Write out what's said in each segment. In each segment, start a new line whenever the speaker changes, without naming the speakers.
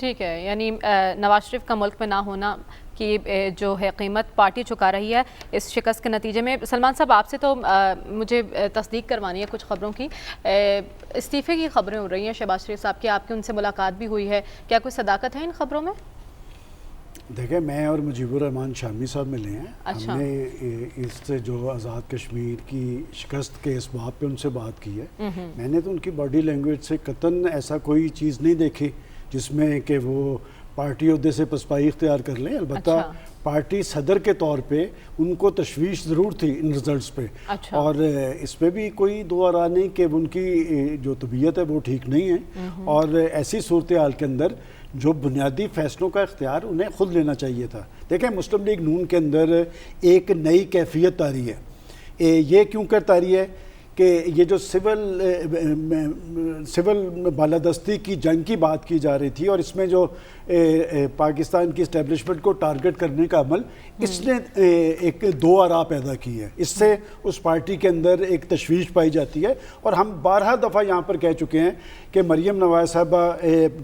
ٹھیک ہے، یعنی نواز شریف کا ملک میں نہ ہونا کی جو ہے قیمت پارٹی چکا رہی ہے اس شکست کے نتیجے میں۔ سلمان صاحب آپ سے تو مجھے تصدیق کروانی ہے کچھ خبروں کی، استعفے کی خبریں ہو رہی ہیں شہباز شریف صاحب کی، آپ کی ان سے ملاقات بھی ہوئی ہے، کیا کوئی صداقت ہے ان خبروں میں؟
دیکھیں، میں اور مجیب الرحمان شامی صاحب ملے ہیں،
اچھا۔
ہم نے اس سے جو آزاد کشمیر کی شکست کے اس باب پہ ان سے بات کی ہے۔ میں نے تو ان کی باڈی لینگویج سے قطعاً ایسا کوئی چیز نہیں دیکھی جس میں کہ وہ پارٹی عہدے سے پسپائی اختیار کر لیں، البتہ پارٹی صدر کے طور پہ ان کو تشویش ضرور تھی ان رزلٹس پہ، اور اس پہ بھی کوئی دو آراء نہیں کہ ان کی جو طبیعت ہے وہ ٹھیک نہیں ہے، اور ایسی صورتحال کے اندر جو بنیادی فیصلوں کا اختیار انہیں خود لینا چاہیے تھا۔ دیکھیں، مسلم لیگ نون کے اندر ایک نئی کیفیت طاری ہے، یہ کیوں کر طاری ہے کہ یہ جو سول بالادستی کی جنگ کی بات کی جا رہی تھی، اور اس میں جو پاکستان کی اسٹیبلشمنٹ کو ٹارگٹ کرنے کا عمل، اس نے ایک دو آراء پیدا کی ہے، اس سے اس پارٹی کے اندر ایک تشویش پائی جاتی ہے، اور ہم بارہا دفعہ یہاں پر کہہ چکے ہیں کہ مریم نواز صاحبہ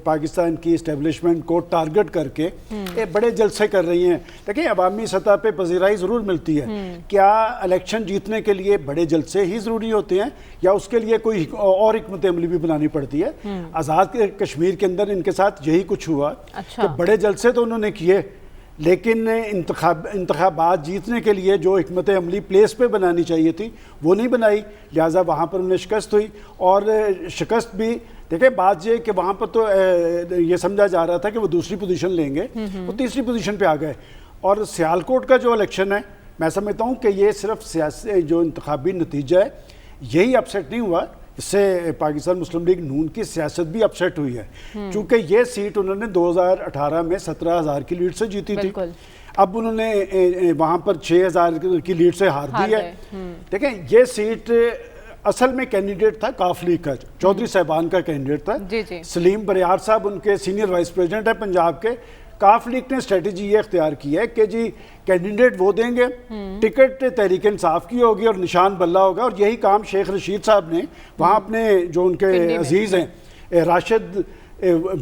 پاکستان کی اسٹیبلشمنٹ کو ٹارگٹ کر کے بڑے جلسے کر رہی ہیں۔ دیکھیں، عوامی سطح پہ پذیرائی ضرور ملتی ہے، کیا الیکشن جیتنے کے لیے بڑے جلسے ہی ضروری ہوتے ہیں یا اس کے لیے کوئی اور حکمت عملی بھی بنانی پڑتی ہے؟ آزاد کشمیر کے اندر ان کے ساتھ یہی کچھ ہوا کہ بڑے جلسے تو انہوں نے کیے، لیکن انتخابات جیتنے کے لیے جو حکمت عملی پلیس پہ بنانی چاہیے تھی وہ نہیں بنائی، لہٰذا وہاں پر انہیں شکست ہوئی، اور شکست بھی دیکھیں بات یہ کہ وہاں پر تو یہ سمجھا جا رہا تھا کہ وہ دوسری پوزیشن لیں گے، وہ تیسری پوزیشن پہ آ گئے۔ اور سیالکوٹ کا جو الیکشن ہے، میں سمجھتا ہوں کہ یہ صرف سیاسی جو انتخابی نتیجہ ہے یہی اپسیٹ نہیں ہوا، اس سے پاکستان مسلم لیگ نون کی سیاست بھی اپسیٹ ہوئی ہے، چونکہ یہ سیٹ انہوں نے 2018 میں 17,000 کی لیڈ سے جیتی تھی، اب انہوں نے وہاں پر 6,000 کی لیڈ سے ہار دی ہے۔ دیکھیں، یہ سیٹ اصل میں کینڈیڈیٹ تھا کاف لیگ کا، چودھری صاحبان کا کینڈیڈیٹ تھا، سلیم بریار صاحب ان کے سینئر وائس پریزیڈنٹ ہیں پنجاب کے۔ کاف لیگ نے اسٹریٹجی یہ اختیار کی ہے کہ جی کینڈیڈیٹ وہ دیں گے، ٹکٹ تحریک انصاف کی ہوگی اور نشان بلہ ہوگا، اور یہی کام شیخ رشید صاحب نے وہاں اپنے جو ان کے عزیز ہیں راشد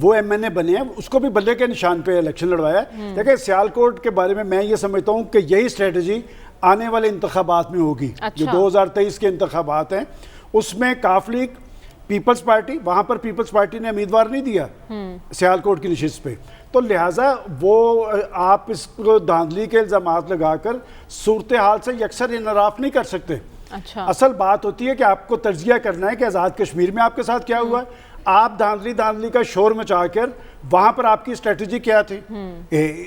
وہ ایم این اے بنے ہیں، اس کو بھی بلے کے نشان پہ الیکشن لڑوایا ہے۔ دیکھیں، سیالکوٹ کے بارے میں یہ سمجھتا ہوں کہ یہی اسٹریٹجی آنے والے انتخابات میں ہوگی، جو 2023 کے انتخابات ہیں، اس میں کاف لیگ، پیپلز پارٹی، وہاں پر پیپلز پارٹی نے امیدوار نہیں دیا سیالکوٹ کی نشست پہ، تو لہٰذا وہ آپ اس کو دھاندلی کے الزامات لگا کر صورتحال سے یکسر انحراف نہیں کر سکتے۔ اصل بات ہوتی ہے کہ آپ کو تجزیہ کرنا ہے کہ آزاد کشمیر میں آپ کے ساتھ کیا ہوا ہے، آپ دھاندلی کا شور مچا کر وہاں پر آپ کی اسٹریٹجی کیا تھی،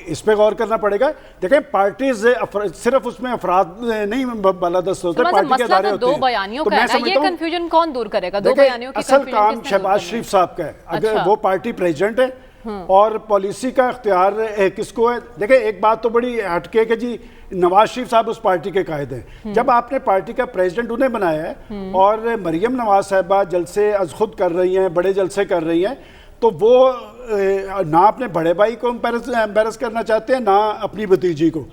اس پہ غور کرنا پڑے گا۔ دیکھیں، پارٹیز صرف اس میں افراد نہیں بالادست ہوتے، پارٹی کے ادارے ہوتے ہیں، تو میں سمجھتا ہوں
کنفیوژن کون دور کرے گا؟ دو بیانیوں کی
اصل کام شہباز شریف صاحب کا ہے، اگر وہ پارٹی پریزیڈنٹ ہے اور پالیسی کا اختیار کس کو ہے۔ دیکھیں، ایک بات تو بڑی ہٹ کے کہ جی نواز شریف صاحب اس پارٹی کے قائد ہیں، جب آپ نے پارٹی کا پریزیڈنٹ انہیں بنایا ہے اور مریم نواز صاحبہ جلسے از خود کر رہی ہیں، بڑے جلسے کر رہی ہیں، تو وہ نہ اپنے بڑے بھائی کو امبیرس کرنا چاہتے ہیں، نہ اپنی بھتیجی کو،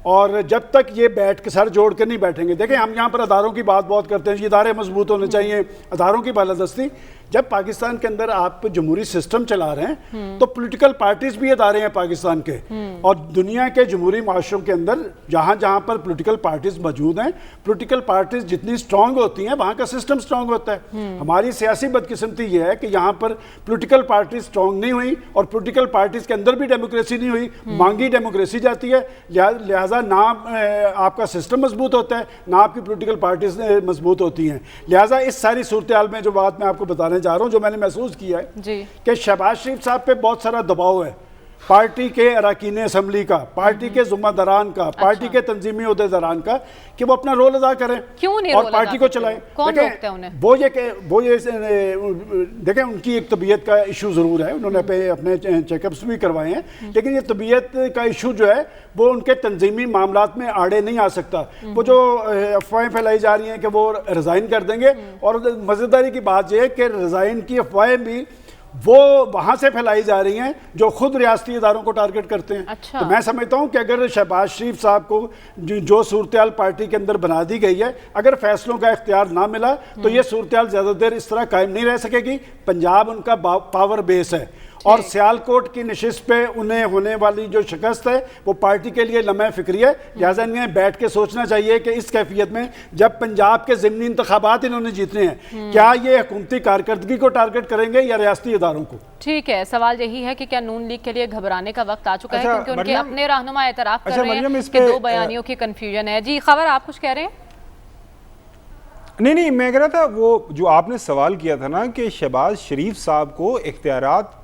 اور جب تک یہ بیٹھ کے سر جوڑ کے نہیں بیٹھیں گے۔ دیکھیں، ہم یہاں پر اداروں کی بات بہت کرتے ہیں، یہ ادارے مضبوط ہونے چاہیے، اداروں کی بالادستی، جب پاکستان کے اندر آپ جمہوری سسٹم چلا رہے ہیں تو پولیٹیکل پارٹیز بھی ادارے ہیں پاکستان کے، اور دنیا کے جمہوری معاشروں کے اندر جہاں جہاں پر پولیٹیکل پارٹیز موجود ہیں، پولیٹیکل پارٹیز جتنی سٹرونگ ہوتی ہیں وہاں کا سسٹم سٹرونگ ہوتا ہے۔ ہماری سیاسی بدقسمتی یہ ہے کہ یہاں پر پولیٹیکل پارٹیز سٹرونگ نہیں ہوئی، اور پولیٹیکل پارٹیز کے اندر بھی ڈیموکریسی نہیں ہوئی، مانگی ڈیموکریسی جاتی ہے، لہٰذا نہ آپ کا سسٹم مضبوط ہوتا ہے، نہ آپ کی پولیٹیکل پارٹیز مضبوط ہوتی ہیں۔ لہٰذا اس ساری صورتحال میں جو بات میں آپ کو بتانے جا رہا ہوں، جو میں نے محسوس کیا ہے کہ شہباز شریف صاحب پہ بہت سارا دباؤ ہے، پارٹی کے اراکین اسمبلی کا، پارٹی کے ذمہ داران کا، پارٹی کے تنظیمی عہدیداران کا، کہ وہ اپنا رول ادا کریں اور پارٹی کو چلائیں۔ دیکھیں، ان کی ایک طبیعت کا ایشو ضرور ہے، انہوں نے اپنے چیک اپس بھی کروائے ہیں، لیکن یہ طبیعت کا ایشو جو ہے وہ ان کے تنظیمی معاملات میں آڑے نہیں آ سکتا۔ وہ جو افواہیں پھیلائی جا رہی ہیں کہ وہ ریزائن کر دیں گے، اور مزیداری کی بات یہ ہے کہ ریزائن کی افواہیں بھی وہ وہاں سے پھیلائی جا رہی ہیں جو خود ریاستی اداروں کو ٹارگٹ کرتے ہیں۔ تو میں سمجھتا ہوں کہ اگر شہباز شریف صاحب کو جو صورتحال پارٹی کے اندر بنا دی گئی ہے، اگر فیصلوں کا اختیار نہ ملا تو یہ صورتحال زیادہ دیر اس طرح قائم نہیں رہ سکے گی۔ پنجاب ان کا پاور بیس ہے، اور سیالکوٹ کی نشست پہ انہیں ہونے والی جو شکست ہے وہ پارٹی کے لیے لمحہ فکری ہے. لہٰذا انہیں بیٹھ کے سوچنا چاہیے کہ اس کیفیت میں جب پنجاب کے ضمنی انتخابات انہوں نے جیتنے ہیں, کیا یہ حکومتی کارکردگی کو ٹارگٹ کریں گے یا ریاستی اداروں کو؟
ٹھیک ہے, سوال یہی ہے کہ کیا نون لیگ کے لیے گھبرانے کا وقت آ چکا ہے, کیونکہ ان کے اپنے رہنما اعتراف کر رہے ہیں کہ دو بیانیوں کی کنفیوژن ہے. جی خبر, آپ کچھ کہہ رہے ہیں؟
نہیں, میں کہہ رہا تھا وہ جو آپ نے سوال کیا تھا نا کہ شہباز شریف صاحب کو اختیارات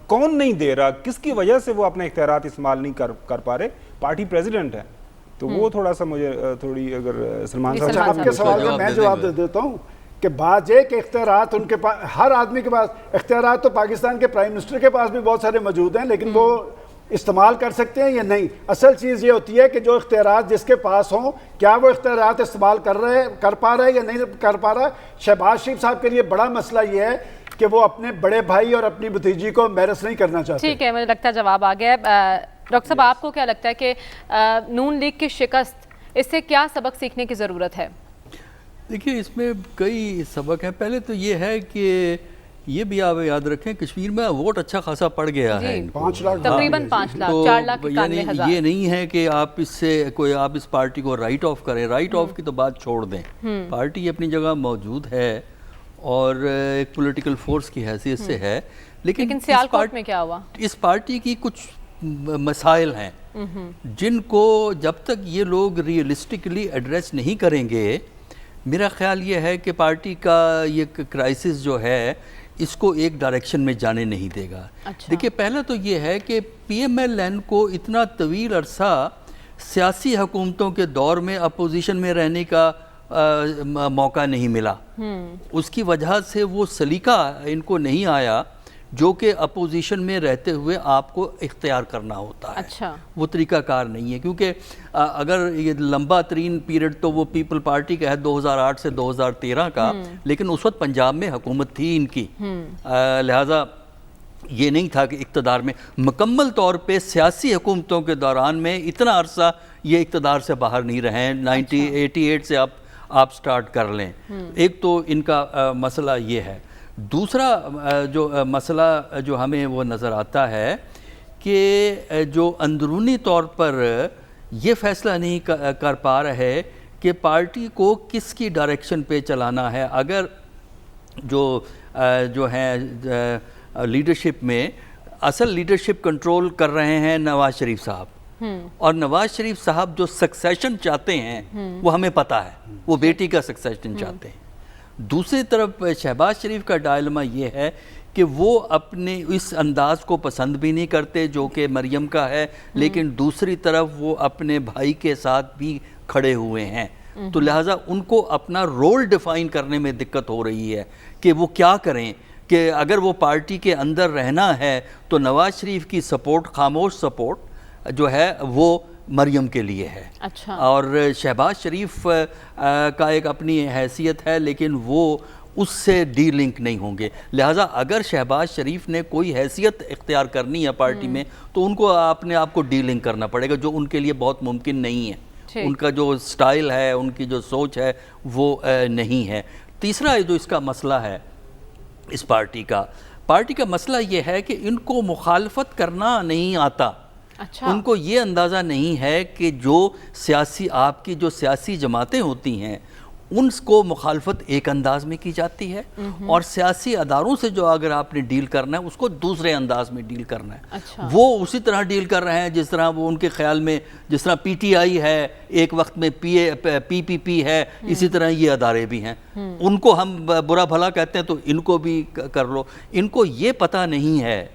کون نہیں دے رہا, کس کی وجہ سے وہ اپنے اختیارات استعمال نہیں کر پا رہے؟ پارٹی پریزیڈنٹ ہے. تو وہ تھوڑا سا مجھے تھوڑی اگر سلمان صاحب
آپ کے سوال کا میں جواب دے دیتا ہوں کہ بات یہ کہ اختیارات ان کے پاس, ہر آدمی کے پاس اختیارات تو پاکستان کے پرائم منسٹر کے پاس بھی بہت سارے موجود ہیں, لیکن وہ استعمال کر سکتے ہیں یا نہیں. اصل چیز یہ ہوتی ہے کہ جو اختیارات جس کے پاس ہوں, کیا وہ اختیارات استعمال کر پا رہے ہیں یا نہیں کر پا رہا. شہباز شریف صاحب کے لیے بڑا مسئلہ یہ ہے کہ وہ اپنے بڑے بھائی اور اپنی بھتیجی کو امبیرس نہیں کرنا چاہتے.
ٹھیک ہے, مجھے لگتا ہے جواب آ گیا. ڈاکٹر صاحب, آپ کو کیا لگتا ہے کہ نون لیگ کی شکست, اس سے کیا سبق سیکھنے کی ضرورت ہے؟
دیکھیے, اس میں کئی سبق ہیں. پہلے تو یہ ہے کہ یہ بھی آپ یاد رکھیں کشمیر میں ووٹ اچھا خاصا پڑ گیا ہے,
5 لاکھ,
تقریباً 5 لاکھ, 4 لاکھ 91,000.
یہ نہیں ہے کہ آپ اس سے کوئی آپ اس پارٹی کو رائٹ آف کریں. رائٹ آف کی تو بات چھوڑ دیں, پارٹی اپنی جگہ موجود ہے اور ایک پولیٹیکل فورس کی حیثیت سے ہے. لیکن
سیالکوٹ میں کیا ہوا؟
اس پارٹی کی کچھ مسائل ہیں جن کو جب تک یہ لوگ ریئلسٹکلی ایڈریس نہیں کریں گے, میرا خیال یہ ہے کہ پارٹی کا یہ کرائسس جو ہے اس کو ایک ڈائریکشن میں جانے نہیں دے گا. دیکھیے, پہلا تو یہ ہے کہ پی ایم ایل این کو اتنا طویل عرصہ سیاسی حکومتوں کے دور میں اپوزیشن میں رہنے کا موقع نہیں ملا. اس کی وجہ سے وہ سلیقہ ان کو نہیں آیا جو کہ اپوزیشن میں رہتے ہوئے آپ کو اختیار کرنا ہوتا ہے. وہ طریقہ کار نہیں ہے, کیونکہ اگر یہ لمبا ترین پیریڈ تو وہ پیپل پارٹی کا ہے 2008 سے 2013 کا, لیکن اس وقت پنجاب میں حکومت تھی ان کی, لہٰذا یہ نہیں تھا کہ اقتدار میں مکمل طور پہ سیاسی حکومتوں کے دوران میں اتنا عرصہ یہ اقتدار سے باہر نہیں رہے ہیں. 1988 سے آپ سٹارٹ کر لیں. ایک تو ان کا مسئلہ یہ ہے. دوسرا جو مسئلہ جو ہمیں وہ نظر آتا ہے کہ جو اندرونی طور پر یہ فیصلہ نہیں کر پا رہے کہ پارٹی کو کس کی ڈائریکشن پہ چلانا ہے. اگر جو ہیں لیڈرشپ میں اصل لیڈرشپ کنٹرول کر رہے ہیں نواز شریف صاحب, اور نواز شریف صاحب جو سکسیشن چاہتے ہیں وہ ہمیں پتہ ہے, وہ بیٹی کا سکسیشن چاہتے ہیں. دوسری طرف شہباز شریف کا ڈائلما یہ ہے کہ وہ اپنے اس انداز کو پسند بھی نہیں کرتے جو کہ مریم کا ہے, لیکن دوسری طرف وہ اپنے بھائی کے ساتھ بھی کھڑے ہوئے ہیں. تو لہٰذا ان کو اپنا رول ڈیفائن کرنے میں دقت ہو رہی ہے کہ وہ کیا کریں, کہ اگر وہ پارٹی کے اندر رہنا ہے تو نواز شریف کی سپورٹ, خاموش سپورٹ جو ہے وہ مریم کے لیے ہے. اور شہباز شریف کا ایک اپنی حیثیت ہے, لیکن وہ اس سے ڈی لنک نہیں ہوں گے. لہٰذا اگر شہباز شریف نے کوئی حیثیت اختیار کرنی ہے پارٹی میں تو ان کو اپنے آپ کو ڈی لنک کرنا پڑے گا, جو ان کے لیے بہت ممکن نہیں ہے. ان کا جو سٹائل ہے, ان کی جو سوچ ہے وہ نہیں ہے. تیسرا جو اس کا مسئلہ ہے اس پارٹی کا مسئلہ یہ ہے کہ ان کو مخالفت کرنا نہیں آتا. ان کو یہ اندازہ نہیں ہے کہ جو آپ کی جو سیاسی جماعتیں ہوتی ہیں ان کو مخالفت ایک انداز میں کی جاتی ہے, اور سیاسی اداروں سے جو اگر آپ نے ڈیل کرنا ہے اس کو دوسرے انداز میں ڈیل کرنا ہے. وہ اسی طرح ڈیل کر رہے ہیں جس طرح وہ ان کے خیال میں, جس طرح پی ٹی آئی ہے ایک وقت میں, پی پی پی ہے, اسی طرح یہ ادارے بھی ہیں. ان کو ہم برا بھلا کہتے ہیں تو ان کو بھی کر لو. ان کو یہ پتہ نہیں ہے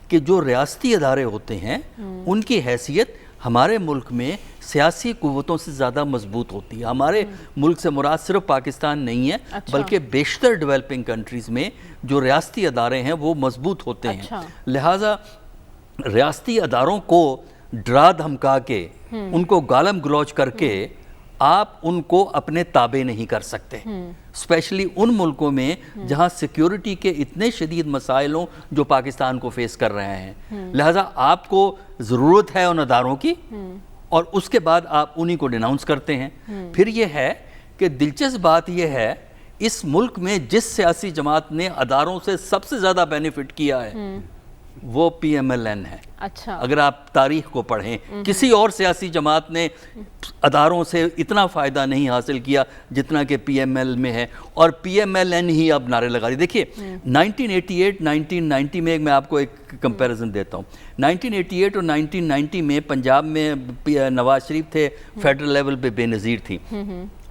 کہ جو ریاستی ادارے ہوتے ہیں ان کی حیثیت ہمارے ملک میں سیاسی قوتوں سے زیادہ مضبوط ہوتی ہے. ہمارے ملک سے مراد صرف پاکستان نہیں ہے, بلکہ بیشتر ڈیولپنگ کنٹریز میں جو ریاستی ادارے ہیں وہ مضبوط ہوتے ہیں. لہٰذا ریاستی اداروں کو ڈرا دھمکا کے, ان کو گالم گلوچ کر کے آپ ان کو اپنے تابع نہیں کر سکتے, اسپیشلی ان ملکوں میں جہاں سیکیورٹی کے اتنے شدید مسائل ہوں جو پاکستان کو فیس کر رہے ہیں. لہٰذا آپ کو ضرورت ہے ان اداروں کی, اور اس کے بعد آپ انہی کو ڈیناؤنس کرتے ہیں. پھر یہ ہے کہ دلچسپ بات یہ ہے, اس ملک میں جس سیاسی جماعت نے اداروں سے سب سے زیادہ بینیفٹ کیا ہے وہ PMLN ہے.
اچھا.
اگر آپ تاریخ کو پڑھیں, کسی اور سیاسی جماعت نے اداروں سے اتنا فائدہ نہیں حاصل کیا جتنا کہ PML میں ہے, اور PMLN ہی اب نعرے لگا رہی. دیکھیے 1988 1990 میں میں آپ کو ایک کمپیریزن دیتا ہوں. 1988 اور 1990 میں پنجاب میں نواز شریف تھے, فیڈرل لیول پہ بے نظیر تھی,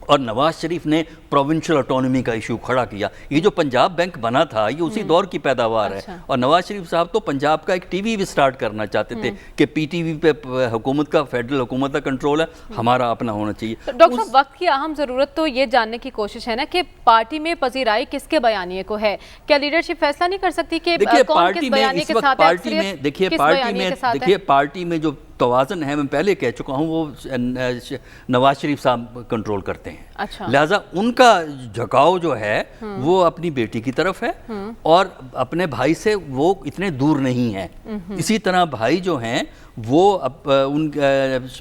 اور نواز شریف نے پروونشل آٹونومی کا ایشو کھڑا کیا. یہ جو پنجاب بینک بنا تھا یہ اسی دور کی پیداوار ہے, اور نواز شریف صاحب تو پنجاب کا ایک ٹی وی بھی سٹارٹ کرنا چاہتے تھے کہ PTV پہ حکومت کا, فیڈرل حکومت کا کنٹرول ہے, ہمارا اپنا ہونا چاہیے.
ڈاکٹر صاحب, وقت کی اہم ضرورت تو یہ جاننے کی کوشش ہے نا کہ پارٹی میں پذیرائی کس کے بیانیے کو ہے. کیا لیڈرشپ فیصلہ نہیں کر سکتی کہ کون کس بیانیے کے ساتھ ہے, اکثریت کس بیانیے کے ساتھ ہے؟
دیکھیے پارٹی میں جو توازن ہے, میں پہلے کہہ چکا ہوں, وہ نواز شریف صاحب کنٹرول کرتے ہیں.
اچھا.
لہٰذا ان کا جھکاؤ جو ہے وہ اپنی بیٹی کی طرف ہے, اور اپنے بھائی سے وہ اتنے دور نہیں ہیں. اسی طرح بھائی جو ہیں وہ ان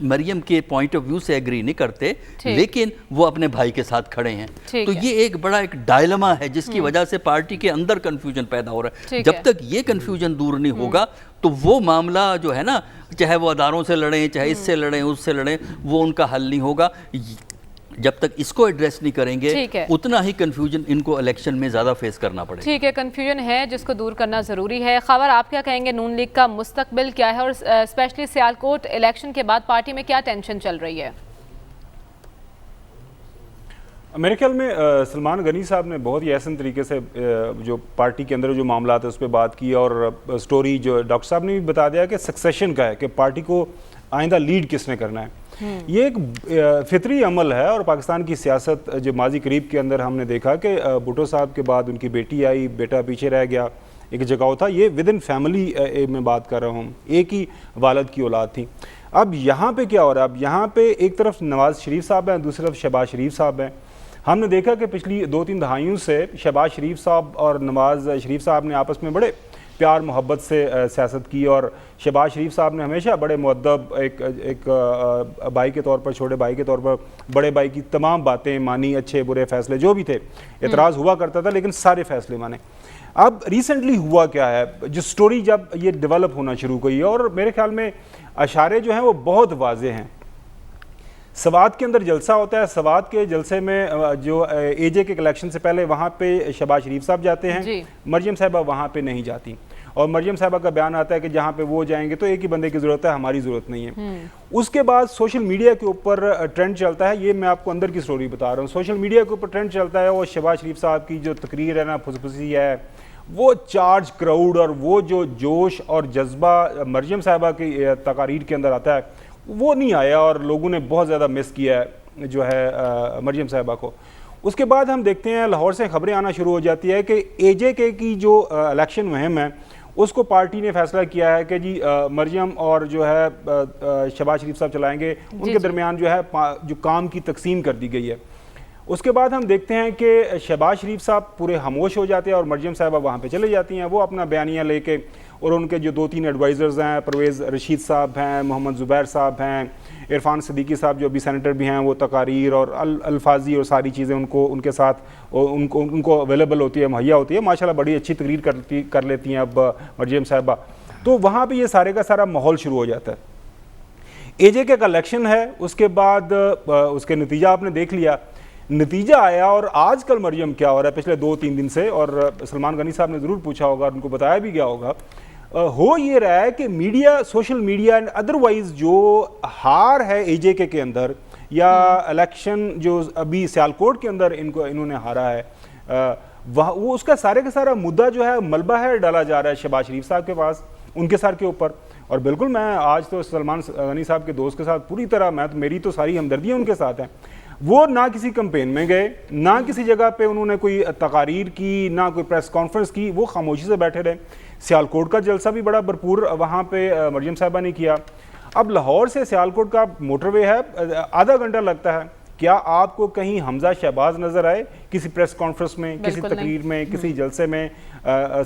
مریم کے پوائنٹ آف ویو سے ایگری نہیں کرتے, لیکن وہ اپنے بھائی کے ساتھ کھڑے ہیں. تو یہ ایک بڑا ایک ڈائلما ہے جس کی وجہ سے پارٹی کے اندر کنفیوژن پیدا ہو رہا ہے. جب تک یہ کنفیوژن دور نہیں ہوگا تو وہ معاملہ جو ہے نا, چاہے وہ اداروں سے لڑیں, چاہے اس سے لڑیں, اس سے لڑیں, وہ ان کا حل نہیں ہوگا. جب تک اس کو ایڈریس نہیں کریں گے اتنا ہی کنفیوژن ان کو الیکشن میں زیادہ فیس کرنا پڑے گا.
ٹھیک ہے, کنفیوژن ہے جس کو دور کرنا ضروری ہے. خاور, آپ کیا کہیں گے, نون لیگ کا مستقبل کیا ہے, اور اسپیشلی سیالکوٹ الیکشن کے بعد پارٹی میں کیا ٹینشن چل رہی ہے؟
میرے خیال میں سلمان غنی صاحب نے بہت ہی احسن طریقے سے جو پارٹی کے اندر جو معاملات ہیں اس پہ بات کی, اور سٹوری جو ڈاکٹر صاحب نے بھی بتا دیا کہ سکسیشن کا ہے, کہ پارٹی کو آئندہ لیڈ کس نے کرنا ہے. یہ ایک فطری عمل ہے, اور پاکستان کی سیاست جو ماضی قریب کے اندر ہم نے دیکھا کہ بھٹو صاحب کے بعد ان کی بیٹی آئی, بیٹا پیچھے رہ گیا, ایک جگہ تھا. یہ ود ان فیملی میں بات کر رہا ہوں, ایک ہی والد کی اولاد تھی. اب یہاں پہ کیا ہو رہا ہے, اب یہاں پہ ایک طرف نواز شریف صاحب ہیں, دوسری طرف شہباز شریف صاحب ہیں. ہم نے دیکھا کہ پچھلی 2-3 دہائیوں سے شہباز شریف صاحب اور نواز شریف صاحب نے آپس میں بڑے پیار محبت سے سیاست کی, اور شہباز شریف صاحب نے ہمیشہ بڑے مؤدب ایک بھائی کے طور پر, چھوٹے بھائی کے طور پر بڑے بھائی کی تمام باتیں مانی, اچھے برے فیصلے جو بھی تھے, اعتراض ہوا کرتا تھا لیکن سارے فیصلے مانے. اب ریسنٹلی ہوا کیا ہے, جو سٹوری جب یہ ڈیولپ ہونا شروع ہوئی, اور میرے خیال میں اشارے جو ہیں وہ بہت واضح ہیں. سوات کے اندر جلسہ ہوتا ہے, سوات کے جلسے میں جو AJ کے الیکشن سے پہلے وہاں پہ شہباز شریف صاحب جاتے ہیں, مریم صاحبہ وہاں پہ نہیں جاتی, اور مریم صاحبہ کا بیان آتا ہے کہ جہاں پہ وہ جائیں گے تو ایک ہی بندے کی ضرورت ہے, ہماری ضرورت نہیں ہے. اس کے بعد سوشل میڈیا کے اوپر ٹرینڈ چلتا ہے, یہ میں آپ کو اندر کی سٹوری بتا رہا ہوں, سوشل میڈیا کے اوپر ٹرینڈ چلتا ہے, اور شہباز شریف صاحب کی جو تقریر ہے نا, پھسی ہے, وہ چارج کراؤڈ اور وہ جو جوش اور جذبہ مریم صاحبہ کی تقاریر کے اندر آتا ہے وہ نہیں آیا, اور لوگوں نے بہت زیادہ مس کیا ہے جو ہے مریم صاحبہ کو. اس کے بعد ہم دیکھتے ہیں لاہور سے خبریں آنا شروع ہو جاتی ہے کہ AJ کی جو الیکشن مہم ہے اس کو پارٹی نے فیصلہ کیا ہے کہ جی مریم اور جو ہے شہباز شریف صاحب چلائیں گے, ان کے درمیان جو ہے جو کام کی تقسیم کر دی گئی ہے. اس کے بعد ہم دیکھتے ہیں کہ شہباز شریف صاحب پورے خاموش ہو جاتے ہیں, اور مریم صاحبہ وہاں پہ چلے جاتی ہیں, وہ اپنا بیانیہ لے کے, اور ان کے جو 2-3 ایڈوائزرز ہیں, پرویز رشید صاحب ہیں, محمد زبیر صاحب ہیں, عرفان صدیقی صاحب جو ابھی سینیٹر بھی ہیں, وہ تقاریر اور الفاظی اور ساری چیزیں ان کے ساتھ ان کو اویلیبل ہوتی ہے, مہیا ہوتی ہے. ماشاءاللہ بڑی اچھی تقریر کر لیتی ہیں اب مریم صاحبہ. تو وہاں پہ یہ سارے کا سارا ماحول شروع ہو جاتا ہے. AJ کا الیکشن ہے, اس کے بعد اس کے نتیجہ آپ نے دیکھ لیا, نتیجہ آیا. اور آج کل مریم کیا ہو رہا ہے پچھلے 2-3 دن سے, اور سلمان غنی صاحب نے ضرور پوچھا ہوگا, ان کو بتایا بھی گیا ہوگا, ہو یہ رہا ہے کہ media, social media and otherwise جو ہار ہے AJ کے اندر, یا الیکشن جو ابھی سیالکوٹ کے اندر انہوں نے ہارا ہے, وہ اس کا سارے کا سارا مدعا جو ہے ملبہ ہے ڈالا جا رہا ہے شہباز شریف صاحب کے پاس, ان کے سر کے اوپر. اور بالکل میں آج تو سلمان غنی صاحب کے دوست کے ساتھ پوری طرح, میری تو ساری ہمدردیاں ان کے ساتھ ہیں. وہ نہ کسی کمپین میں گئے, نہ کسی جگہ پہ انہوں نے کوئی تقاریر کی, نہ کوئی پریس کانفرنس کی, وہ خاموشی سے بیٹھے رہے. سیالکوٹ کا جلسہ بھی بڑا بھرپور وہاں پہ مریم صاحبہ نے کیا. اب لاہور سے سیالکوٹ کا موٹر وے ہے, آدھا گھنٹہ لگتا ہے. کیا آپ کو کہیں حمزہ شہباز نظر آئے کسی پریس کانفرنس میں, کسی تقریر میں, کسی جلسے میں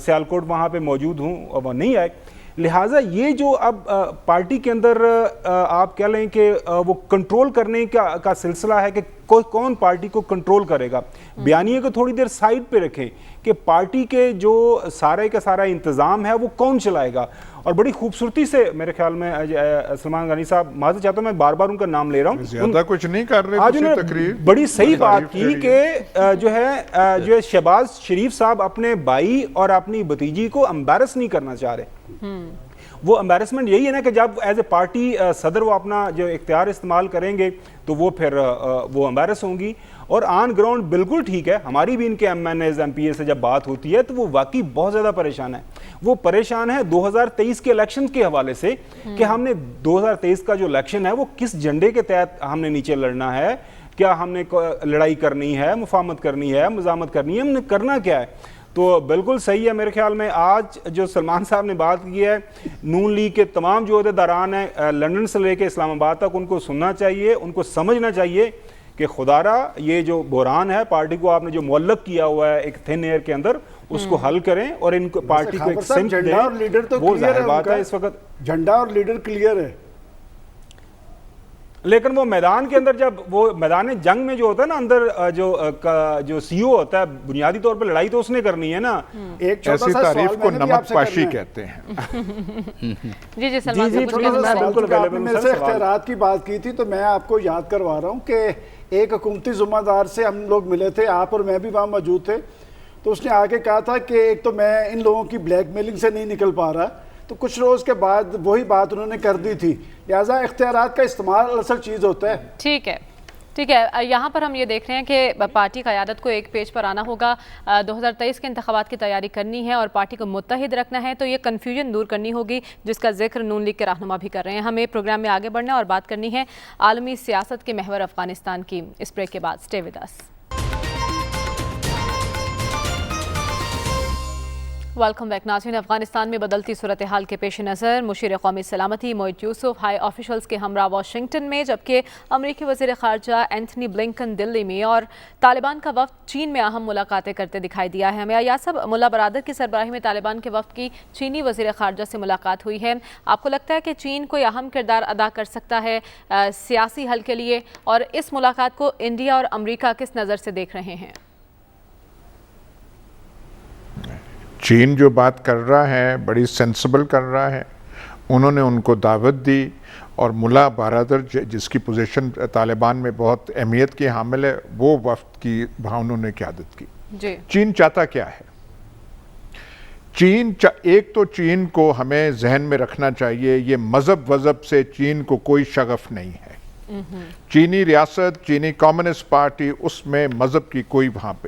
سیالکوٹ وہاں پہ موجود ہوں؟ وہ نہیں آئے. لہٰذا یہ جو اب پارٹی کے اندر آپ کہہ لیں کہ وہ کنٹرول کرنے کا سلسلہ ہے کہ کون پارٹی کو کنٹرول کرے گا. بیانیے کو تھوڑی دیر سائڈ پہ رکھیں کہ پارٹی کے جو سارے کا سارا انتظام ہے وہ کون چلائے گا. اور بڑی خوبصورتی سے میرے خیال میں سلمان غنی صاحب, معذرت چاہتا ہوں میں بار بار ان کا نام لے رہا ہوں,
زیادہ کچھ نہیں کر رہے,
آج انہوں نے بڑی صحیح بات کی کہ جو ہے شہباز شریف صاحب اپنے بھائی اور اپنی بھتیجی کو امبیرس نہیں کرنا چاہ رہے. وہ امبیرسمنٹ یہی ہے نا کہ جب ایز اے پارٹی صدر وہ اپنا جو اختیار استعمال کریں گے تو وہ پھر وہ امبیرس ہوں گی. اور آن گراؤنڈ بالکل ٹھیک ہے, ہماری بھی ان کے M N As M P A سے جب بات ہوتی ہے تو وہ واقعی بہت زیادہ پریشان ہے. وہ پریشان ہے 2023 کے الیکشن کے حوالے سے کہ ہم نے 2023 کا جو الیکشن ہے وہ کس جھنڈے کے تحت ہم نے نیچے لڑنا ہے, کیا ہم نے لڑائی کرنی ہے, مفاہمت کرنی ہے, مزاحمت کرنی ہے, ہم نے کرنا کیا ہے. تو بالکل صحیح ہے میرے خیال میں. آج جو سلمان صاحب نے بات کی ہے, نون لیگ کے تمام جو عہدیداران ہیں لندن سے لے کے اسلام آباد تک, ان کو سننا چاہیے, ان کو سمجھنا چاہیے کہ خدا را یہ جو بحران ہے پارٹی کو آپ نے جو معلق کیا ہوا ہے ایک تھن ایئر کے اندر, اس کو حل کریں اور ان کو پارٹی کو ایک سمت دیں. وہ ظاہر بات ہے اس وقت
جھنڈا اور لیڈر کلیئر ہے,
لیکن وہ میدان کے اندر جب وہ میدان جنگ میں جو ہوتا ہے نا اندر جو سی او ہوتا ہے, بنیادی طور پر لڑائی تو اس نے کرنی ہے نا.
ایک چھوٹا
ایسی
سا
تعریف
سوال
کو
میں نے بھی آپ
نمک
سے
پاشی
کرنا ہے.
کہتے ہیں.
جی سلمان صاحب,
چھوٹا سا
بالکل
سوال, آپ نے میرے سے اختیارات کی بات کی تھی تو میں آپ کو یاد کروا رہا ہوں کہ ایک حکومتی ذمہ دار سے ہم لوگ ملے تھے, آپ اور میں بھی وہاں موجود تھے. تو اس نے آ کے کہا تھا کہ ایک تو میں ان لوگوں کی بلیک میلنگ سے نہیں نکل پا رہا, تو کچھ روز کے بعد وہی بات انہوں نے کر دی تھی. لہٰذا اختیارات کا استعمال اصل چیز ہوتا ہے.
ٹھیک ہے. یہاں پر ہم یہ دیکھ رہے ہیں کہ پارٹی قیادت کو ایک پیج پر آنا ہوگا, 2023 کے انتخابات کی تیاری کرنی ہے اور پارٹی کو متحد رکھنا ہے, تو یہ کنفیوژن دور کرنی ہوگی جس کا ذکر نون لیگ کے رہنما بھی کر رہے ہیں. ہمیں پروگرام میں آگے بڑھنا اور بات کرنی ہے عالمی سیاست کے محور افغانستان کی. اس بریک کے بعد stay with us. Welcome back ناظرین. افغانستان میں بدلتی صورتحال کے پیش نظر مشیر قومی سلامتی موئد یوسف ہائی آفیشلز کے ہمراہ واشنگٹن میں, جبکہ امریکی وزیر خارجہ اینتھنی بلنکن دلی میں, اور طالبان کا وفد چین میں اہم ملاقاتیں کرتے دکھائی دیا ہے. ہمیں ایاز صاحب, ملا برادر کی سربراہی میں طالبان کے وفد کی چینی وزیر خارجہ سے ملاقات ہوئی ہے. آپ کو لگتا ہے کہ چین کوئی اہم کردار ادا کر سکتا ہے سیاسی حل کے لیے, اور اس ملاقات کو انڈیا اور امریکہ کس نظر سے دیکھ رہے ہیں؟
چین جو بات کر رہا ہے بڑی سینسبل کر رہا ہے. انہوں نے ان کو دعوت دی, اور ملا برادر جس کی پوزیشن طالبان میں بہت اہمیت کی حامل ہے, وہ وفد کی وہاں انہوں نے قیادت کی.
جی.
چین چاہتا کیا ہے؟ ایک تو چین کو ہمیں ذہن میں رکھنا چاہیے, یہ مذہب سے چین کو کوئی شغف نہیں ہے. چینی ریاست, چینی کمیونسٹ پارٹی, اس میں مذہب کی کوئی وہاں پہ,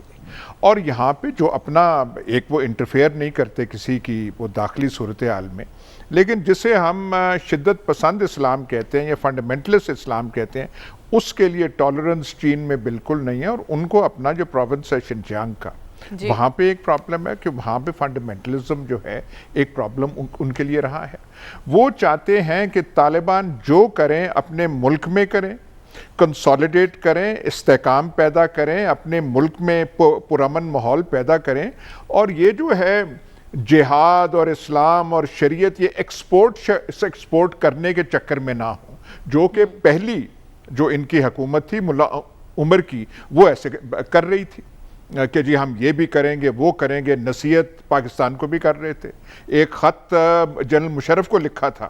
اور یہاں پہ جو اپنا ایک وہ انٹرفیئر نہیں کرتے کسی کی وہ داخلی صورتحال میں, لیکن جسے ہم شدت پسند اسلام کہتے ہیں یا فنڈامنٹلسٹ اسلام کہتے ہیں, اس کے لیے ٹالرنس چین میں بالکل نہیں ہے. اور ان کو اپنا جو پروونس ہے شنجیانگ کا, وہاں پہ ایک پرابلم ہے کہ وہاں پہ فنڈامنٹلزم جو ہے ایک پرابلم ان کے لیے رہا ہے. وہ چاہتے ہیں کہ طالبان جو کریں اپنے ملک میں کریں, کنسولیڈیٹ کریں, استحکام پیدا کریں, اپنے ملک میں پرامن ماحول پیدا کریں, اور یہ جو ہے جہاد اور اسلام اور شریعت, یہ ایکسپورٹ کرنے کے چکر میں نہ ہو, جو کہ پہلی جو ان کی حکومت تھی ملا عمر کی, وہ ایسے کر رہی تھی کہ جی ہم یہ بھی کریں گے, وہ کریں گے. نصیحت پاکستان کو بھی کر رہے تھے. ایک خط جنرل مشرف کو لکھا تھا,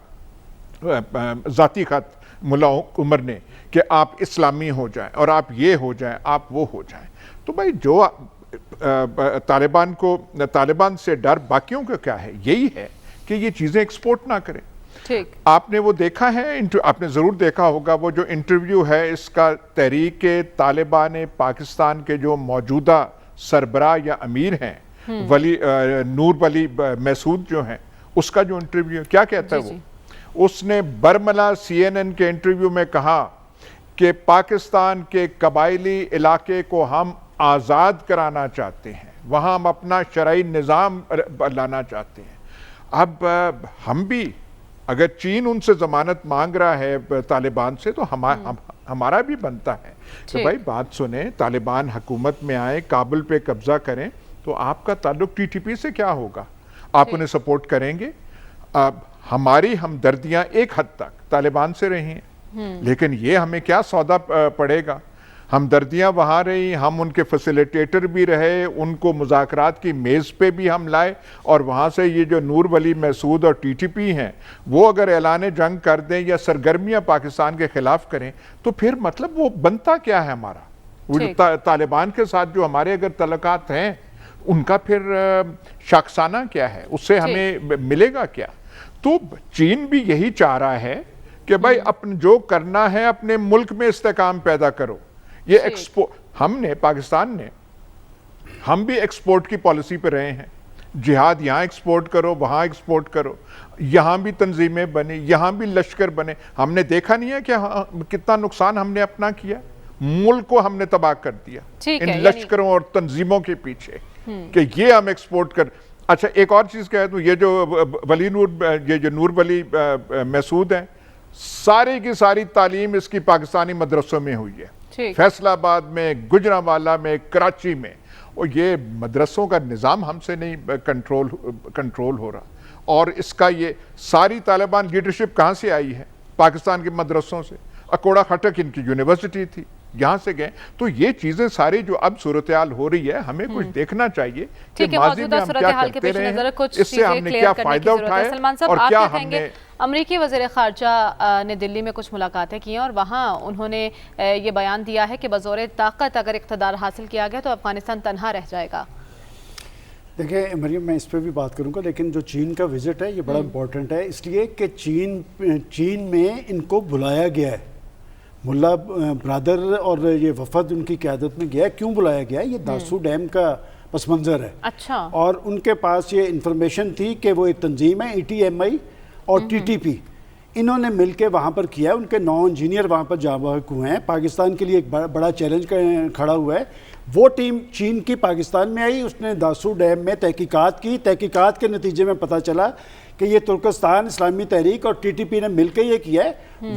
ذاتی خط ملا عمر نے, کہ آپ اسلامی ہو جائیں اور آپ یہ ہو جائیں, آپ وہ ہو جائیں. تو بھائی جو طالبان سے ڈر باقیوں کا کیا ہے, یہی ہے کہ یہ چیزیں ایکسپورٹ نہ کریں.
ٹھیک.
آپ نے وہ دیکھا ہے, آپ نے ضرور دیکھا ہوگا وہ جو انٹرویو ہے اس کا تحریک طالبان پاکستان کے جو موجودہ سربراہ یا امیر ہیں, نور ولی محسود جو ہیں, اس کا جو انٹرویو کیا کہتا ہے وہ, اس نے برملا CNN کے انٹرویو میں کہا کہ پاکستان کے قبائلی علاقے کو ہم آزاد کرانا چاہتے ہیں, وہاں ہم اپنا شرعی نظام لانا چاہتے ہیں. اب ہم بھی, اگر چین ان سے ضمانت مانگ رہا ہے طالبان سے, تو ہمارا بھی بنتا ہے کہ بھائی بات سنیں, طالبان حکومت میں آئیں, کابل پہ قبضہ کریں, تو آپ کا تعلق TTP سے کیا ہوگا؟ آپ انہیں سپورٹ کریں گے؟ ہماری ہمدردیاں ایک حد تک طالبان سے رہی ہیں, لیکن یہ ہمیں کیا سودا پڑے گا؟ ہمدردیاں بہا رہی, ہم ان کے فیسیلیٹیٹر بھی رہے, ان کو مذاکرات کی میز پہ بھی ہم لائے, اور وہاں سے یہ جو نور ولی مسعود اور ٹی ٹی پی ہیں وہ اگر اعلان جنگ کر دیں یا سرگرمیاں پاکستان کے خلاف کریں تو پھر مطلب وہ بنتا کیا ہے ہمارا؟ وہ جو طالبان کے ساتھ جو ہمارے اگر تعلقات ہیں ان کا پھر شاخسانہ کیا ہے, اس سے ہمیں ملے گا کیا؟ تو چین بھی یہی چاہ رہا ہے کہ بھائی اپنے جو کرنا ہے اپنے ملک میں استحکام پیدا کرو. یہ ہم نے پاکستان نے ہم بھی ایکسپورٹ کی پالیسی پہ رہے ہیں, جہاد یہاں ایکسپورٹ کرو وہاں ایکسپورٹ کرو, یہاں بھی تنظیمیں بنی یہاں بھی لشکر بنے. ہم نے دیکھا نہیں ہے کہ کتنا نقصان ہم نے اپنا کیا, ملک کو ہم نے تباہ کر دیا ان لشکروں اور تنظیموں کے پیچھے کہ یہ ہم ایکسپورٹ کر. اچھا ایک اور چیز کہہ دوں, یہ جو نور ولی مسعود ہیں, ساری کی ساری تعلیم اس کی پاکستانی مدرسوں میں ہوئی ہے, فیصل آباد میں, گجرانوالہ میں, کراچی میں, اور یہ مدرسوں کا نظام ہم سے نہیں کنٹرول ہو رہا. اور اس کا یہ ساری طالبان لیڈرشپ کہاں سے آئی ہے؟ پاکستان کے مدرسوں سے. اکوڑا خٹک ان کی یونیورسٹی تھی, یہاں سے گئے. تو یہ چیزیں ساری جو اب صورتحال ہو رہی ہے ہمیں کچھ دیکھنا چاہیے کہ ماضی میں ہم کیا کرتے رہے ہیں, اس سے ہم نے کیا فائدہ اٹھایا اور کیا ہم نے.
امریکی وزیر خارجہ نے دلی میں کچھ ملاقاتیں کی ہیں اور وہاں انہوں نے یہ بیان دیا ہے کہ بزور طاقت اگر اقتدار حاصل کیا گیا تو افغانستان تنہا رہ جائے گا.
دیکھیں مریم, میں اس پہ بھی بات کروں گا, لیکن جو چین کا وزٹ ہے یہ بڑا امپورٹنٹ ہے, اس لیے کہ چین میں ان کو بلایا گیا ہے. ملا برادر اور یہ وفد ان کی قیادت میں گیا ہے. کیوں بلایا گیا ہے؟ یہ داسو ڈیم کا پس منظر ہے.
اچھا. اور
ان کے پاس یہ انفارمیشن تھی کہ وہ ایک تنظیم ہے ETMI اور TTP, انہوں نے مل کے وہاں پر کیا ہے. ان کے 9 انجینئر وہاں پر جا ہوئے ہیں. پاکستان کے لیے ایک بڑا چیلنج کھڑا ہوا ہے. وہ ٹیم چین کی پاکستان میں آئی, اس نے داسو ڈیم میں تحقیقات کی. تحقیقات کے نتیجے میں پتہ چلا کہ یہ ترکستان اسلامی تحریک اور TTP نے مل کے یہ کیا ہے.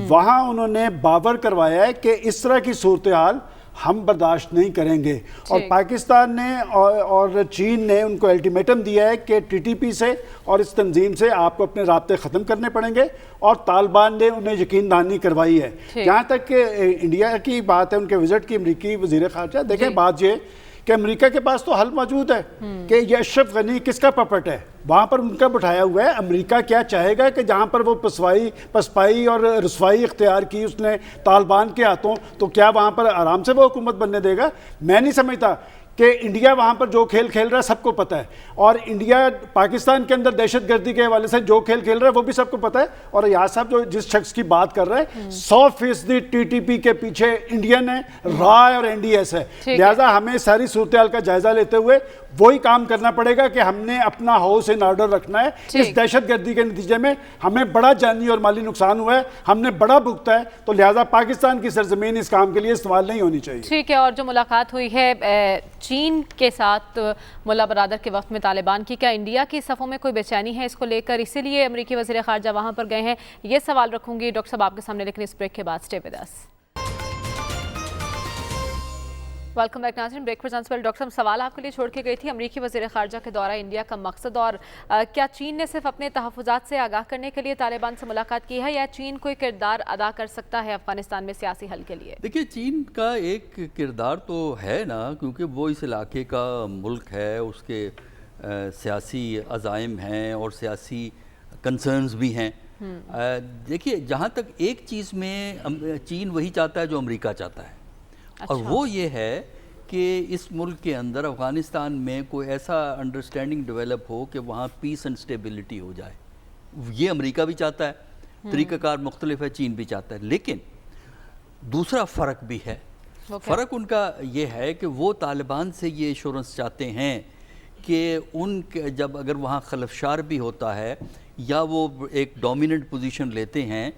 وہاں انہوں نے باور کروایا ہے کہ اس طرح کی صورتحال ہم برداشت نہیں کریں گے. اور پاکستان نے اور چین نے ان کو الٹیمیٹم دیا ہے کہ TTP سے اور اس تنظیم سے آپ کو اپنے رابطے ختم کرنے پڑیں گے, اور طالبان نے انہیں یقین دہانی کروائی ہے. جہاں تک کہ انڈیا کی بات ہے, ان کے وزٹ کی, امریکی وزیر خارجہ, دیکھیں بات یہ کہ امریکہ کے پاس تو حل موجود ہے کہ یہ اشرف غنی کس کا پپٹ ہے, وہاں پر ان کا بٹھایا ہوا ہے. امریکہ کیا چاہے گا کہ جہاں پر وہ پسپائی اور رسوائی اختیار کی اس نے طالبان کے ہاتھوں, تو کیا وہاں پر آرام سے وہ حکومت بننے دے گا؟ میں نہیں سمجھتا کہ انڈیا وہاں پر جو کھیل کھیل رہا ہے سب کو پتہ ہے, اور انڈیا پاکستان کے اندر دہشت گردی کے حوالے سے جو کھیل کھیل رہا ہے وہ بھی سب کو پتہ ہے. اور یاسر صاحب جو جس شخص کی بات کر رہے ہیں 100% TTP کے پیچھے انڈین ہے, رائے اور NDS ہے. لہٰذا ہمیں ساری صورتحال کا جائزہ لیتے ہوئے وہی کام کرنا پڑے گا کہ ہم نے اپنا ہاؤس ان آرڈر رکھنا ہے. اس دہشت گردی کے نتیجے میں ہمیں بڑا جانی اور مالی نقصان ہوا ہے, ہم نے بڑا بھگتا ہے, تو لہٰذا پاکستان کی سرزمین اس کام کے لیے استعمال نہیں ہونی چاہیے.
ٹھیک ہے. اور جو ملاقات ہوئی ہے چین کے ساتھ ملا برادر کے وقت میں طالبان کی, کیا انڈیا کی صفوں میں کوئی بے چینی ہے اس کو لے کر, اسی لیے امریکی وزیر خارجہ وہاں پر گئے ہیں؟ یہ سوال رکھوں گی ڈاکٹر صاحب آپ کے سامنے, لیکن اس بریک کے بعد stay with us. Welcome back ناظرین, بریک پر جانے سے پہلے ڈاکٹر صاحب سوال آپ کے لیے چھوڑ کے گئی تھی, امریکی وزیر خارجہ کے دورہ انڈیا کا مقصد, اور کیا چین نے صرف اپنے تحفظات سے آگاہ کرنے کے لیے طالبان سے ملاقات کی ہے, یا چین کوئی کردار ادا کر سکتا ہے افغانستان میں سیاسی حل کے لیے؟
دیکھیے چین کا ایک کردار تو ہے نا, کیونکہ وہ اس علاقے کا ملک ہے, اس کے سیاسی عزائم ہیں اور سیاسی کنسرنز بھی ہیں. دیکھیے جہاں تک ایک چیز میں چین وہی چاہتا ہے جو امریکہ چاہتا ہے, اور وہ یہ ہے کہ اس ملک کے اندر افغانستان میں کوئی ایسا انڈرسٹینڈنگ ڈیولپ ہو کہ وہاں پیس اینڈ سٹیبلٹی ہو جائے. یہ امریکہ بھی چاہتا ہے, طریقہ کار مختلف ہے, چین بھی چاہتا ہے. لیکن دوسرا فرق بھی ہے. فرق ان کا یہ ہے کہ وہ طالبان سے یہ ایشورنس چاہتے ہیں کہ ان جب اگر وہاں خلفشار بھی ہوتا ہے یا وہ ایک ڈومیننٹ پوزیشن لیتے ہیں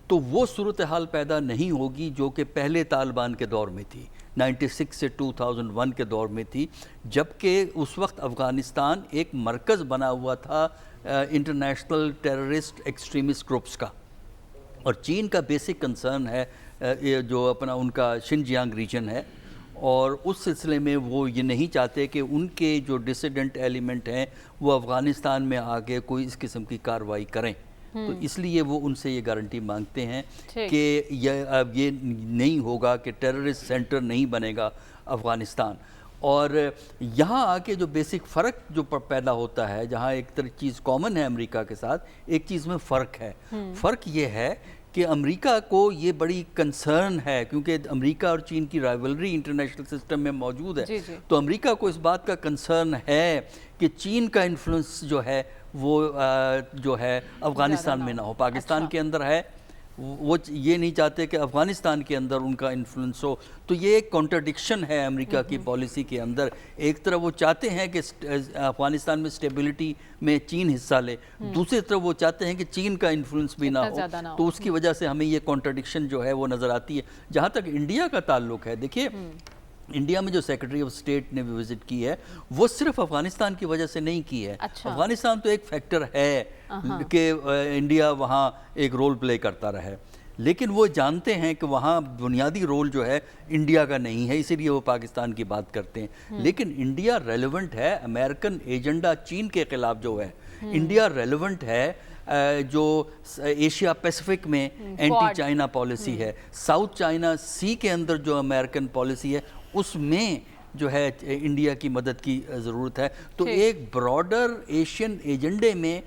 تو وہ صورتحال پیدا نہیں ہوگی جو کہ پہلے طالبان کے دور میں تھی, 96 سے 2001 کے دور میں تھی, جبکہ اس وقت افغانستان ایک مرکز بنا ہوا تھا انٹرنیشنل ٹیررسٹ ایکسٹریمسٹ گروپس کا. اور چین کا بیسک کنسرن ہے جو اپنا ان کا شنجیانگ ریجن ہے, اور اس سلسلے میں وہ یہ نہیں چاہتے کہ ان کے جو ڈسیڈنٹ ایلیمنٹ ہیں وہ افغانستان میں آگے کوئی اس قسم کی کارروائی کریں. تو اس لیے وہ ان سے یہ گارنٹی مانگتے ہیں کہ اب یہ نہیں ہوگا کہ ٹیررسٹ سینٹر نہیں بنے گا افغانستان. اور یہاں آ کے جو بیسک فرق جو پیدا ہوتا ہے, جہاں ایک طرح چیز کامن ہے امریکہ کے ساتھ, ایک چیز میں فرق ہے. فرق یہ ہے کہ امریکہ کو یہ بڑی کنسرن ہے, کیونکہ امریکہ اور چین کی رائیولری انٹرنیشنل سسٹم میں موجود ہے, تو امریکہ کو اس بات کا کنسرن ہے کہ چین کا انفلوئنس جو ہے وہ جو ہے افغانستان میں نہ ہو. پاکستان کے اندر ہے, وہ یہ نہیں چاہتے کہ افغانستان کے اندر ان کا انفلوئنس ہو. تو یہ ایک کانٹرڈکشن ہے امریکہ کی پالیسی کے اندر. ایک طرف وہ چاہتے ہیں کہ افغانستان میں اسٹیبلٹی میں چین حصہ لے, دوسری طرف وہ چاہتے ہیں کہ چین کا انفلوئنس بھی نہ ہو. تو اس کی وجہ سے ہمیں یہ کانٹرڈکشن جو ہے وہ نظر آتی ہے. جہاں تک انڈیا کا تعلق ہے, دیکھیے انڈیا میں جو سیکرٹری آف اسٹیٹ نے بھی وزٹ کی ہے وہ صرف افغانستان کی وجہ سے نہیں کی ہے. افغانستان تو ایک فیکٹر ہے کہ انڈیا وہاں ایک رول پلے کرتا رہے, لیکن وہ جانتے ہیں کہ وہاں بنیادی رول جو ہے انڈیا کا نہیں ہے, اسی لیے وہ پاکستان کی بات کرتے ہیں. لیکن انڈیا ریلیونٹ ہے, امریکن ایجنڈا چین کے خلاف جو ہے انڈیا ریلیونٹ ہے. جو ایشیا پیسفک میں اینٹی چائنا پالیسی ہے, ساؤتھ چائنا سی کے اندر جو امریکن پالیسی ہے اس میں جو ہے انڈیا کی مدد کی ضرورت ہے. تو ایک براڈر ایشین ایجنڈے میں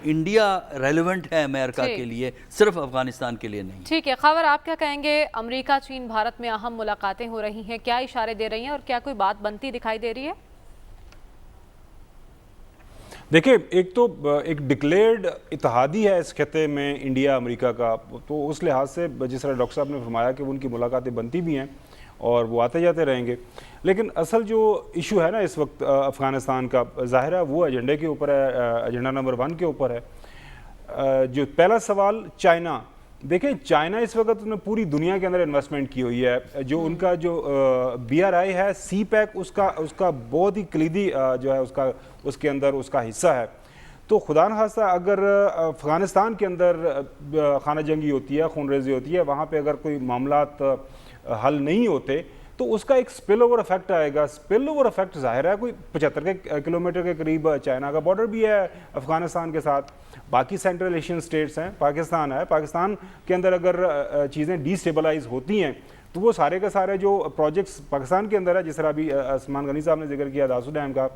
انڈیا ریلیونٹ ہے امریکہ کے لیے, صرف افغانستان کے لیے نہیں.
ٹھیک ہے خاور, آپ کیا کہیں گے؟ امریکہ چین بھارت میں اہم ملاقاتیں ہو رہی ہیں, کیا اشارے دے رہی ہیں اور کیا کوئی بات بنتی دکھائی دے رہی ہے؟
دیکھیں, ایک تو ایک ڈکلیئرڈ اتحادی ہے اس خطے میں انڈیا امریکہ کا, تو اس لحاظ سے جس طرح ڈاکٹر صاحب نے فرمایا کہ ان کی ملاقاتیں بنتی بھی ہیں اور وہ آتے جاتے رہیں گے. لیکن اصل جو ایشو ہے نا اس وقت افغانستان کا, ظاہر ہے وہ ایجنڈے کے اوپر ہے, ایجنڈا نمبر 1 کے اوپر ہے. جو پہلا سوال چائنا, دیکھیں چائنا اس وقت نے پوری دنیا کے اندر انویسٹمنٹ کی ہوئی ہے. جو ان کا جو BRI ہے, سی پیک, اس کا بہت ہی کلیدی جو ہے اس کے اندر اس کا حصہ ہے. تو خدا نخواستہ اگر افغانستان کے اندر خانہ جنگی ہوتی ہے, خون ریزی ہوتی ہے, وہاں پہ اگر کوئی معاملات حل نہیں ہوتے تو اس کا ایک سپل اوور افیکٹ آئے گا. سپل اوور افیکٹ ظاہر ہے کوئی 75 کلومیٹر کے قریب چائنا کا بارڈر بھی ہے افغانستان کے ساتھ, باقی سینٹرل ایشین سٹیٹس ہیں, پاکستان ہے. پاکستان کے اندر اگر چیزیں ڈی سٹیبلائز ہوتی ہیں تو وہ سارے کے سارے جو پروجیکٹس پاکستان کے اندر ہے, جس طرح ابھی عثمان غنی صاحب نے ذکر کیا داسو ڈیم کا,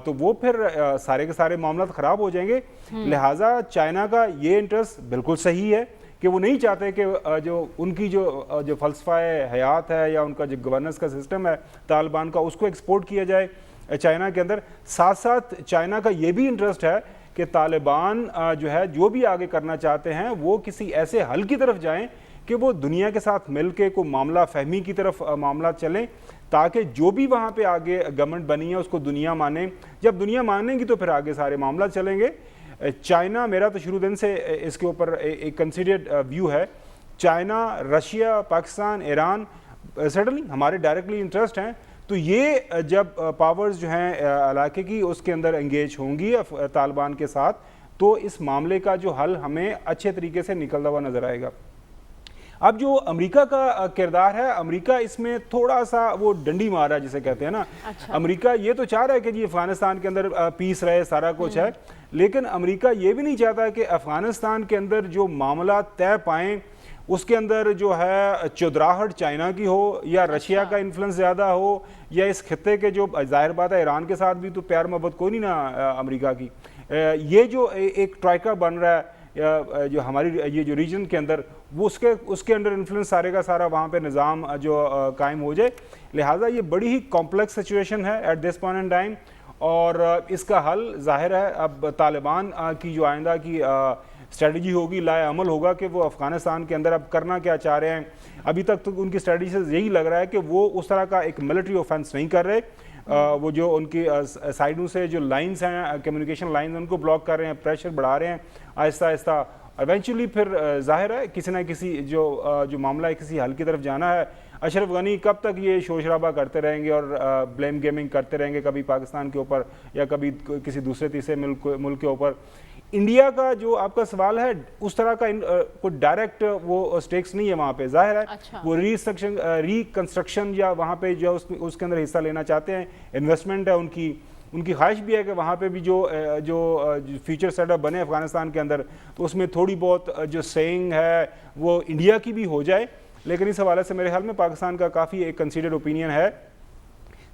تو وہ پھر سارے کے سارے معاملات خراب ہو جائیں گے. لہٰذا چائنا کا یہ انٹرسٹ بالکل صحیح ہے کہ وہ نہیں چاہتے کہ جو ان کی جو فلسفہ حیات ہے یا ان کا جو گورننس کا سسٹم ہے طالبان کا, اس کو ایکسپورٹ کیا جائے چائنا کے اندر. ساتھ ساتھ چائنا کا یہ بھی انٹرسٹ ہے کہ طالبان جو ہے جو بھی آگے کرنا چاہتے ہیں وہ کسی ایسے حل کی طرف جائیں کہ وہ دنیا کے ساتھ مل کے کوئی معاملہ فہمی کی طرف معاملات چلیں, تاکہ جو بھی وہاں پہ آگے گورنمنٹ بنی ہے اس کو دنیا مانے. جب دنیا مانیں گی تو پھر آگے سارے معاملات چلیں گے. چائنا, میرا تو شروع دن سے اس کے اوپر ایک کنسیڈرڈ ویو ہے, China, Russia, Pakistan, Iran suddenly ہمارے ڈائریکٹلی انٹرسٹ ہیں. تو یہ جب پاورز جو ہیں علاقے کی اس کے اندر انگیج ہوں گی طالبان کے ساتھ, تو اس معاملے کا جو حل ہمیں اچھے طریقے سے نکلتا ہوا نظر آئے گا. اب جو امریکہ کا کردار ہے, امریکہ اس میں تھوڑا سا وہ ڈنڈی مار رہا ہے جسے کہتے ہیں نا. امریکہ یہ تو چاہ رہا ہے کہ جی افغانستان کے اندر پیس رہے, سارا کچھ ہے, لیکن امریکہ یہ بھی نہیں چاہتا کہ افغانستان کے اندر جو معاملات طے پائیں اس کے اندر جو ہے چودراہٹ چائنا کی ہو یا رشیا کا انفلوئنس زیادہ ہو, یا اس خطے کے جو ظاہر بات ہے ایران کے ساتھ بھی تو پیار محبت کوئی نہیں نا امریکہ کی. یہ جو ایک ٹرائکا بن رہا ہے جو ہماری یہ جو ریجن کے اندر, وہ اس کے اندر انفلوئنس سارے کا سارا وہاں پہ نظام جو قائم ہو جائے. لہٰذا یہ بڑی ہی کمپلیکس سچویشن ہے at this point in time, اور اس کا حل ظاہر ہے اب طالبان کی جو آئندہ کی اسٹریٹجی ہوگی, لائے عمل ہوگا کہ وہ افغانستان کے اندر اب کرنا کیا چاہ رہے ہیں. ابھی تک تو ان کی اسٹریٹجی سے یہی لگ رہا ہے کہ وہ اس طرح کا ایک ملٹری اوفینس نہیں کر رہے, وہ جو ان کی سائڈوں سے جو لائنز ہیں, کمیونیکیشن لائنز, ان کو بلاک کر رہے ہیں, پریشر بڑھا رہے ہیں آہستہ آہستہ. ایونچولی پھر ظاہر ہے کسی نہ کسی جو معاملہ ہے کسی حل کی طرف جانا ہے. اشرف غنی کب تک یہ شور شرابہ کرتے رہیں گے اور بلیم گیمنگ کرتے رہیں گے, کبھی پاکستان کے اوپر یا کبھی کسی دوسرے تیسرے ملک کے اوپر. انڈیا کا جو آپ کا سوال ہے, اس طرح کا کوئی ڈائریکٹ وہ سٹیکس نہیں ہے وہاں پہ. ظاہر ہے وہ ریکنسٹرکشن یا وہاں پہ جو اس کے اندر حصہ لینا چاہتے ہیں, انویسٹمنٹ ہے ان کی, ان کی خواہش بھی ہے کہ وہاں پہ بھی جو فیوچر سیٹ اپ بنے افغانستان کے اندر تو اس میں تھوڑی بہت جو سینگ ہے وہ انڈیا کی بھی ہو جائے. لیکن اس حوالے سے میرے خیال میں پاکستان کا کافی ایک کنسیڈرڈ اوپینین ہے.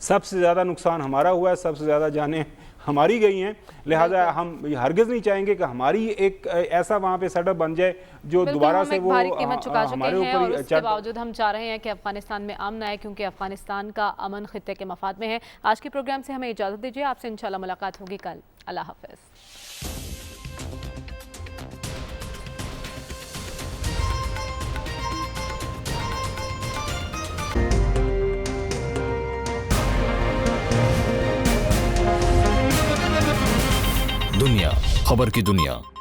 سب سے زیادہ نقصان ہمارا ہوا ہے, سب سے زیادہ جانیں ہماری گئی ہیں, لہٰذا ہم ہرگز نہیں چاہیں گے کہ ہماری ایک ایسا وہاں پہ سیٹ اپ بن جائے جو دوبارہ سے وہ
قیمت چکا چکے
ہمارے
ہیں, اور
اوپر
اس کے باوجود ہم چاہ رہے ہیں کہ افغانستان میں امن آئے, کیونکہ افغانستان کا امن خطے کے مفاد میں ہے. آج کے پروگرام سے ہمیں اجازت دیجیے, آپ سے انشاءاللہ ملاقات ہوگی کل. اللہ حافظ.
دنیا خبر کی دنیا